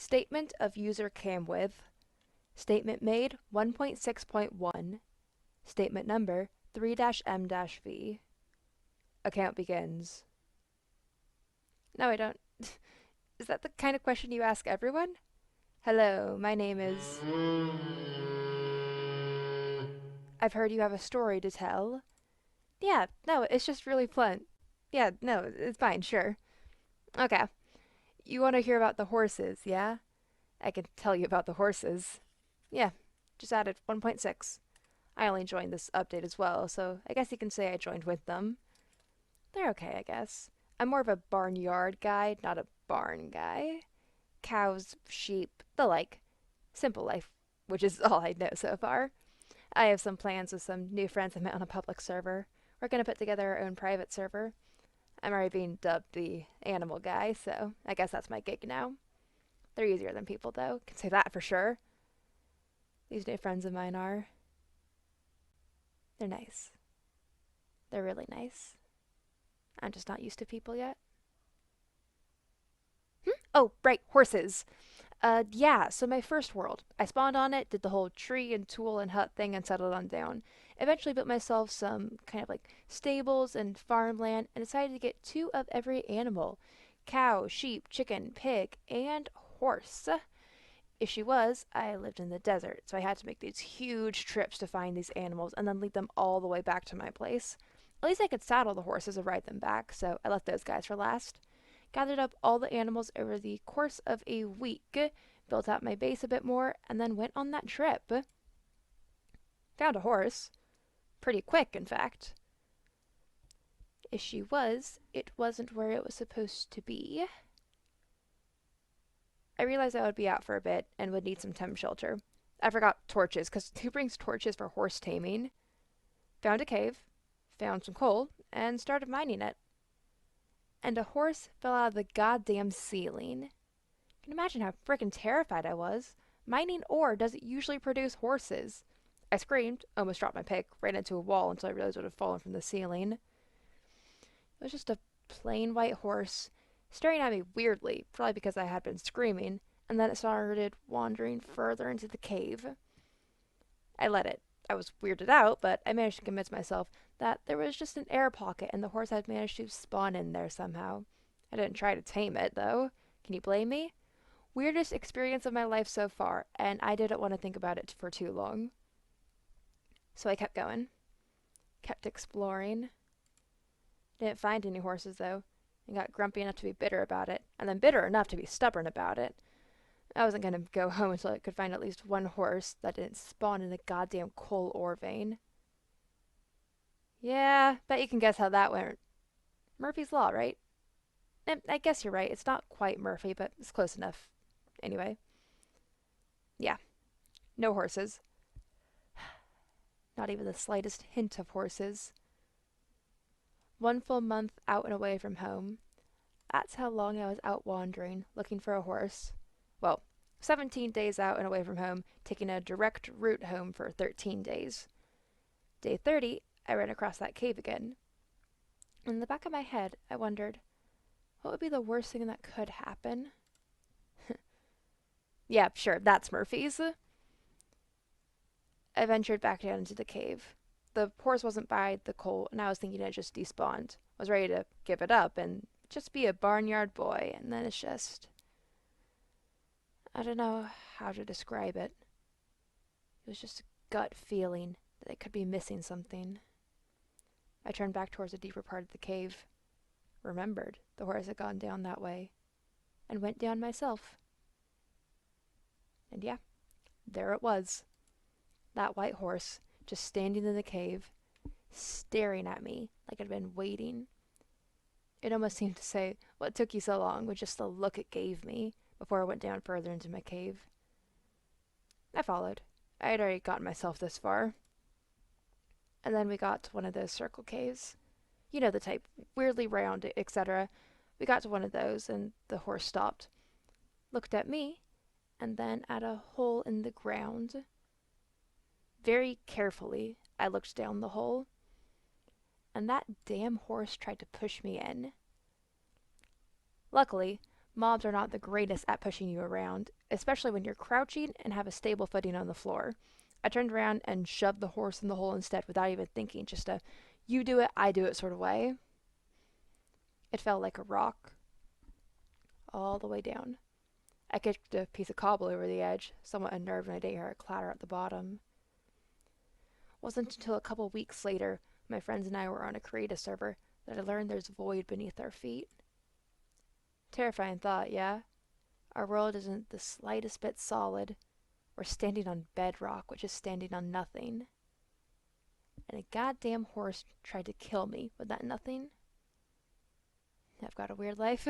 Statement of user cam with. Statement made 1.6.1. Statement number 3-M-V. Account begins. No, I don't. Is that the kind of question you ask everyone? Hello, my name is... I've heard you have a story to tell. Yeah, no, it's just really fun. Yeah, no, it's fine, sure. Okay. You want to hear about the horses, yeah? I can tell you about the horses. Yeah, just added 1.6. I only joined this update as well, so I guess you can say I joined with them. They're okay, I guess. I'm more of a barnyard guy, not a barn guy. Cows, sheep, the like. Simple life, which is all I know so far. I have some plans with some new friends I met on a public server. We're gonna put together our own private server. I'm already being dubbed the animal guy, so I guess that's my gig now. They're easier than people, though. Can say that for sure. These new friends of mine are. They're nice. They're really nice. I'm just not used to people yet. Oh, right, horses. Yeah, so my first world. I spawned on it, did the whole tree and tool and hut thing, and settled on down. Eventually built myself some kind of like stables and farmland, and decided to get 2 of every animal. Cow, sheep, chicken, pig, and horse. Issue was, I lived in the desert, so I had to make these huge trips to find these animals and then lead them all the way back to my place. At least I could saddle the horses and ride them back, so I left those guys for last. Gathered up all the animals over the course of a week, built out my base a bit more, and then went on that trip. Found a horse. Pretty quick, in fact. Issue was, it wasn't where it was supposed to be. I realized I would be out for a bit and would need some temp shelter. I forgot torches, because who brings torches for horse taming? Found a cave, found some coal, and started mining it. And a horse fell out of the goddamn ceiling. Can you imagine how frickin' terrified I was? Mining ore doesn't usually produce horses. I screamed, almost dropped my pick, ran into a wall until I realized it had fallen from the ceiling. It was just a plain white horse, staring at me weirdly, probably because I had been screaming, and then it started wandering further into the cave. I let it. I was weirded out, but I managed to convince myself that there was just an air pocket and the horse had managed to spawn in there somehow. I didn't try to tame it, though. Can you blame me? Weirdest experience of my life so far, and I didn't want to think about it for too long. So I kept going. Kept exploring. Didn't find any horses, though, and got grumpy enough to be bitter about it, and then bitter enough to be stubborn about it. I wasn't going to go home until I could find at least one horse that didn't spawn in a goddamn coal ore vein. Yeah, bet you can guess how that went. Murphy's Law, right? I guess you're right. It's not quite Murphy, but it's close enough. Anyway. Yeah. No horses. Not even the slightest hint of horses. 1 full month out and away from home. That's how long I was out wandering, looking for a horse. Well, 17 days out and away from home, taking a direct route home for 13 days. Day 30, I ran across that cave again. In the back of my head, I wondered, what would be the worst thing that could happen? Yeah, sure, that's Murphy's. I ventured back down into the cave. The horse wasn't by the coal, and I was thinking it just despawned. I was ready to give it up and just be a barnyard boy, and then it's just... I don't know how to describe it. It was just a gut feeling that I could be missing something. I turned back towards the deeper part of the cave, remembered the horse had gone down that way, and went down myself. And yeah, there it was. That white horse, just standing in the cave, staring at me like I'd been waiting. It almost seemed to say, "What took you so long?" with just the look it gave me before I went down further into my cave. I followed. I had already gotten myself this far. And then we got to one of those circle caves. You know the type, weirdly round, etc. We got to one of those, and the horse stopped, looked at me, and then at a hole in the ground. Very carefully, I looked down the hole, and that damn horse tried to push me in. Luckily, Mobs are not the greatest at pushing you around, especially when you're crouching and have a stable footing on the floor. I turned around and shoved the horse in the hole instead without even thinking, just a you do it, I do it sort of way. It fell like a rock all the way down. I kicked a piece of cobble over the edge, somewhat unnerved when I didn't hear it clatter at the bottom. It wasn't until a couple weeks later, my friends and I were on a creative server, that I learned there's void beneath our feet. Terrifying thought, yeah? Our world isn't the slightest bit solid. We're standing on bedrock, which is standing on nothing. And a goddamn horse tried to kill me with that nothing. I've got a weird life.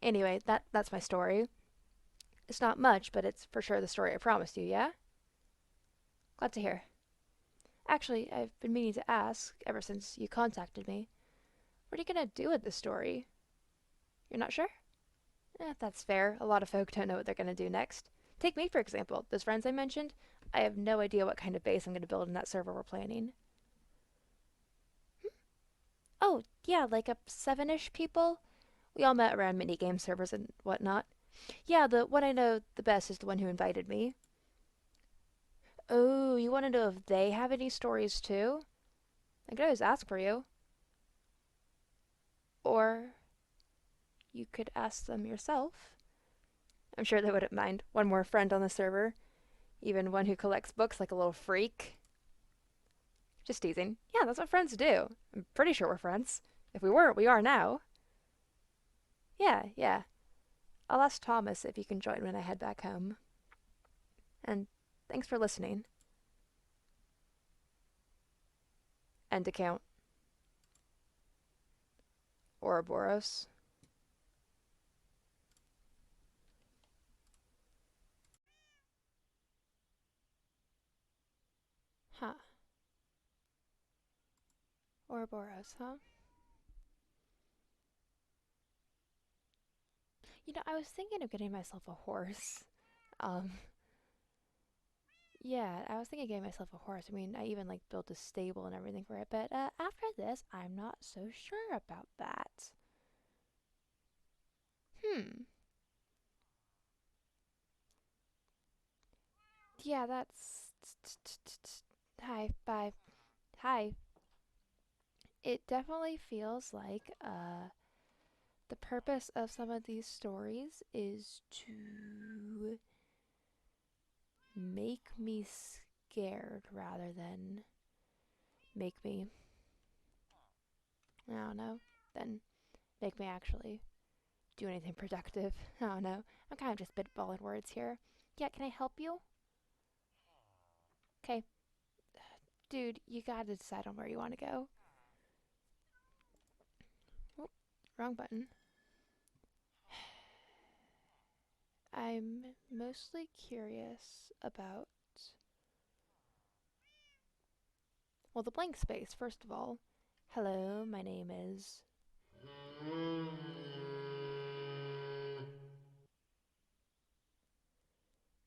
Anyway, that's my story. It's not much, but it's for sure the story I promised you, yeah? Glad to hear. Actually, I've been meaning to ask, ever since you contacted me, what are you gonna do with this story? You're not sure? That's fair. A lot of folk don't know what they're gonna do next. Take me, for example. Those friends I mentioned, I have no idea what kind of base I'm gonna build in that server we're planning. Oh, yeah, like up 7-ish people? We all met around minigame servers and whatnot. Yeah, the one I know the best is the one who invited me. Oh, you want to know if they have any stories too? I could always ask for you. Or you could ask them yourself. I'm sure they wouldn't mind. One more friend on the server. Even one who collects books like a little freak. Just teasing. Yeah, that's what friends do. I'm pretty sure we're friends. If we weren't, we are now. Yeah, yeah. I'll ask Thomas if you can join when I head back home. And thanks for listening. End account. Ouroboros. Huh. Ouroboros, huh? You know, I was thinking of getting myself a horse. Um, yeah, I was thinking of getting myself a horse. I mean, I even like built a stable and everything for it, but after this, I'm not so sure about that. Hmm. Yeah, that's. Hi, bye. Hi. It definitely feels like the purpose of some of these stories is to make me scared rather than make me, I don't know, then make me actually do anything productive. I don't know. I'm kind of just spitballing words here. Yeah, can I help you? Okay. Dude, you gotta decide on where you want to go. Oh, wrong button. I'm mostly curious about, well, the blank space, first of all. Hello, my name is.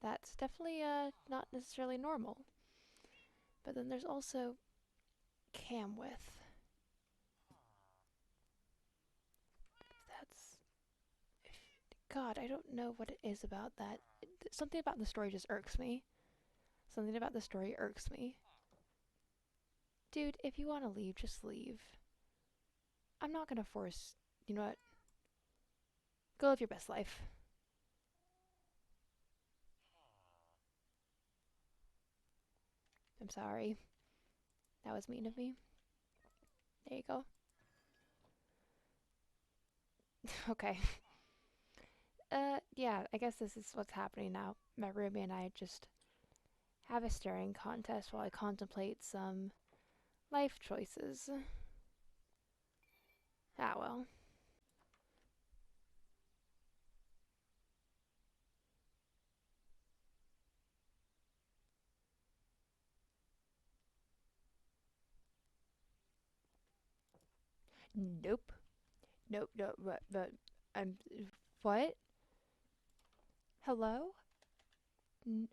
That's definitely not necessarily normal. But then there's also cam width. That's. God, I don't know what it is about that. Something about the story just irks me. Something about the story irks me. Dude, if you want to leave, just leave. I'm not gonna force. You know what? Go live your best life. I'm sorry. That was mean of me. There you go. Okay. Yeah, I guess this is what's happening now. My roomie and I just have a staring contest while I contemplate some life choices. Ah, well. Nope. Nope, no, but, I'm. What? Hello? N-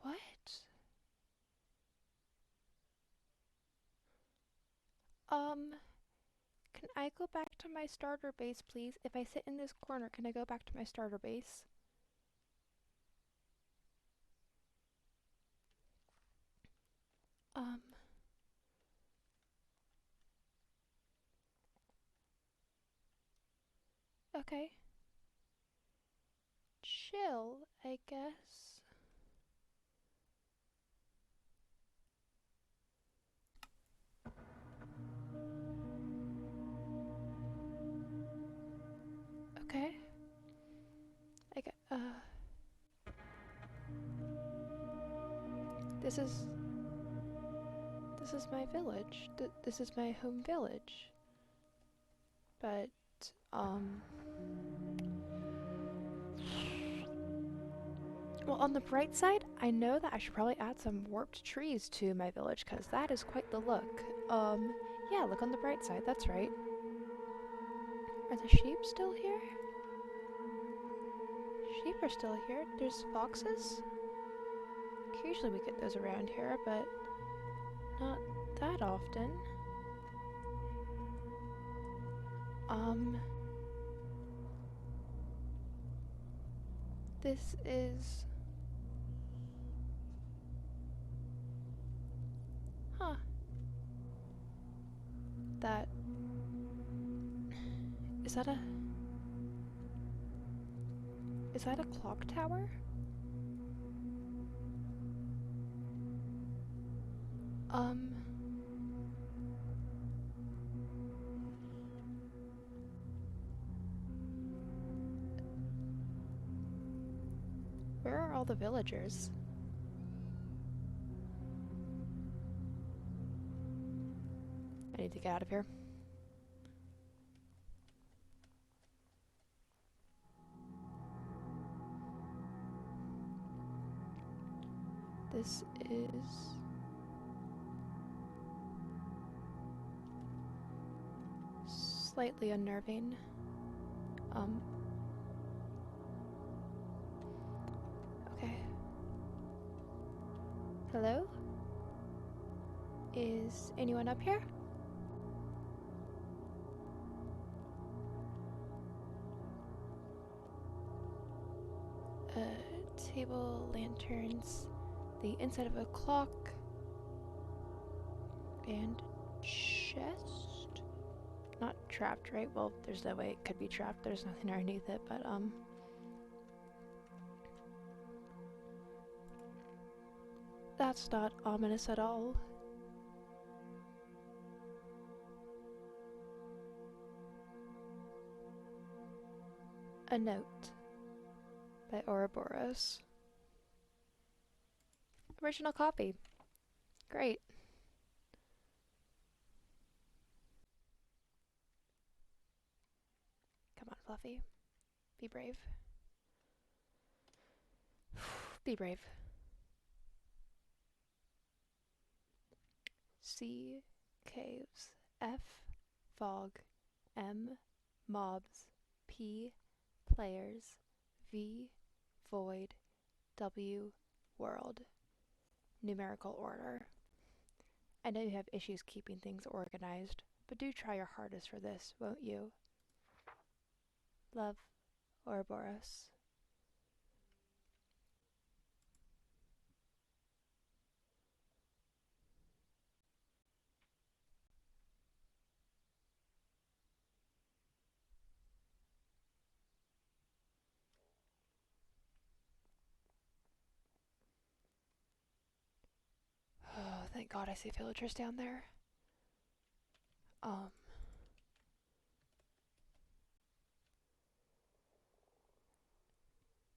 what? Um, Can I go back to my starter base, please? If I sit in this corner, can I go back to my starter base? Okay. Chill, I guess. Okay. I get, this is my village. This is my home village. But, well, on the bright side, I know that I should probably add some warped trees to my village, because that is quite the look. Yeah, look on the bright side, that's right. Are the sheep still here? Sheep are still here. There's foxes? Occasionally we get those around here, but not that often. This is... Huh. That... Is that a... Is that a clock tower? Where are all the villagers? I need to get out of here. This is... slightly unnerving. Okay. Hello? Is anyone up here? Table, lanterns, the inside of a clock, and chest? Not trapped, right? Well, there's no way it could be trapped. There's nothing underneath it, but, that's not ominous at all. A note by Ouroboros. Original copy. Great. Come on, Fluffy. Be brave. Be brave. C. Caves. F. Fog. M. Mobs. P. Players. V. Void. W. World. Numerical order. I know you have issues keeping things organized, but do try your hardest for this, won't you? Love, Ouroboros. Oh, thank God I see villagers down there.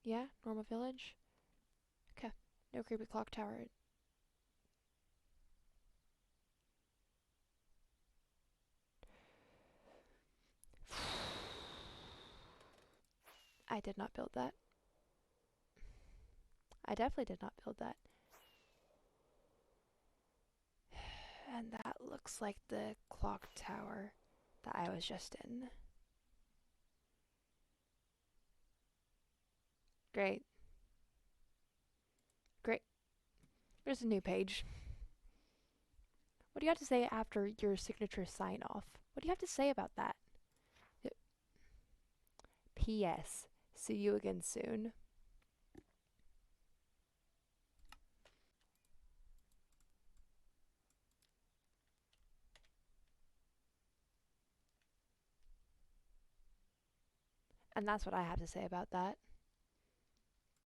Yeah, normal village. Okay, no creepy clock tower. I did not build that. I definitely did not build that. And that looks like the clock tower that I was just in. Great. Great. There's a new page. What do you have to say after your signature sign off? What do you have to say about that? P.S. See you again soon. And that's what I have to say about that.